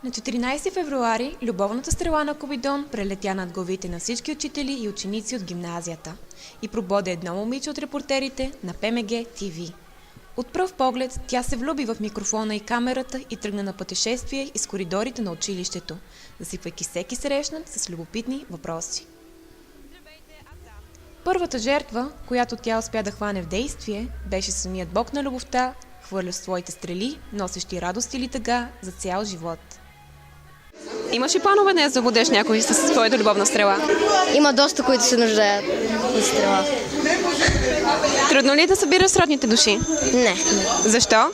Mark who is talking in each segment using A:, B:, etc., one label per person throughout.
A: На 14 февруари любовната стрела на Купидон прелетя над главите на всички учители и ученици от гимназията и прободе едно момиче от репортерите на ПМГ ТВ. От пръв поглед тя се влюби в микрофона и камерата и тръгна на пътешествие из коридорите на училището, засипвайки всеки срещнат с любопитни въпроси. Първата жертва, която тя успя да хване в действие, беше самият бог на любовта, хвърлящ своите стрели, носещи радост или тъга за цял живот. Имаш ли планове днес да будеш някой с своята любовна стрела?
B: Има доста, които се нуждаят от стрела.
A: Трудно ли е да събираш сродните души?
B: Не.
A: Защо?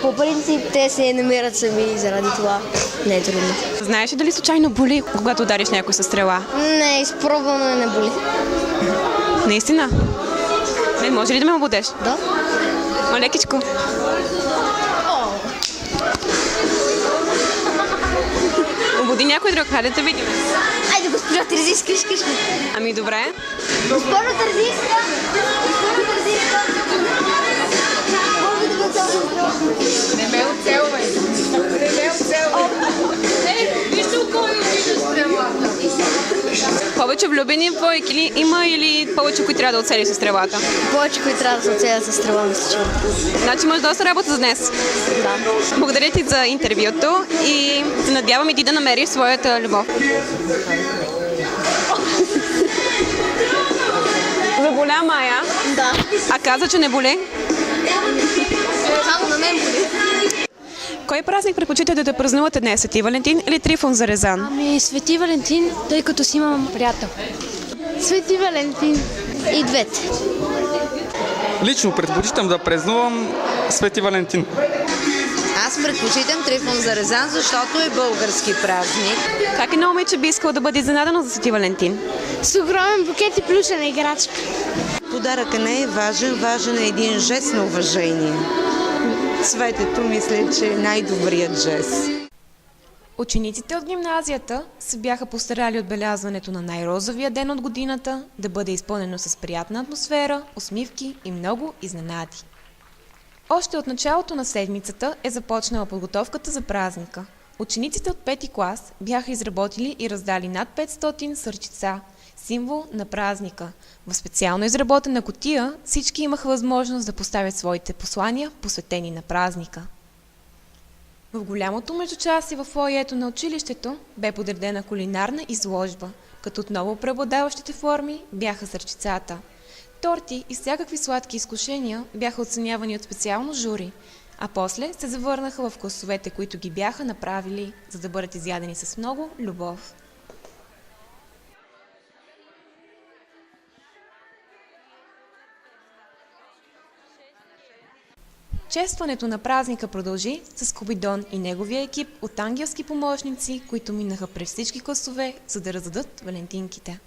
B: По принцип те се намират сами и заради това не е трудно.
A: Знаеш ли дали случайно боли, когато удариш някой с стрела?
B: Не, изпробвано не боли.
A: Наистина? Не, може ли да ме обудеш?
B: Да?
A: Лекичко. Обуди някой друг, хайде да видим.
B: Айде, госпожа Терзийска, искаш ли?
A: Ами добре.
B: Госпожа Терзийска!
C: Не ме оцелвай! Не ме оцелвай! Вижте от кой отида стрелата!
A: Повече влюбени двойки ли има или повече, които трябва да оцели с стрелата?
B: Повече, които трябва да се оцелят с стрела, мисля, че.
A: Значи имаш доста работа за днес.
B: Да.
A: Благодаря ти за интервюто и се надявам и ти да намериш своята любов. Заболя Майя.
B: Да.
A: А каза, че не боле.
B: Само на мен боли.
A: Кой празник предпочитате да празнувате днес? Свети Валентин или Трифон Зарезан?
D: Ами Свети Валентин, тъй като си имам приятел. Свети Валентин.
B: И двете.
E: Лично предпочитам да празнувам Свети Валентин.
F: Аз предпочитам Трифон Зарезан, защото е български празник.
A: Как едно момиче би искало да бъде изненадано за Свети Валентин?
D: С огромен букет и плюшена играчка.
F: Подаръкът не е важен, важен е един жест на уважение. Цветето мисля, че е най-добрият жест.
A: Учениците от гимназията се бяха постарали отбелязването на най-розовия ден от годината да бъде изпълнено с приятна атмосфера, усмивки и много изненади. Още от началото на седмицата е започнала подготовката за празника. Учениците от 5-ти клас бяха изработили и раздали над 500 сърчица, символ на празника. В специално изработена кутия всички имаха възможност да поставят своите послания, посветени на празника. В голямото междучасие в фоайето на училището бе подредена кулинарна изложба, като отново преобладаващите форми бяха сърчицата. Торти и всякакви сладки изкушения бяха оценявани от специално жури, а после се завърнаха в класовете, които ги бяха направили, за да бъдат изядени с много любов. Честването на празника продължи с Купидон и неговия екип от ангелски помощници, които минаха през всички класове, за да раздадат валентинките.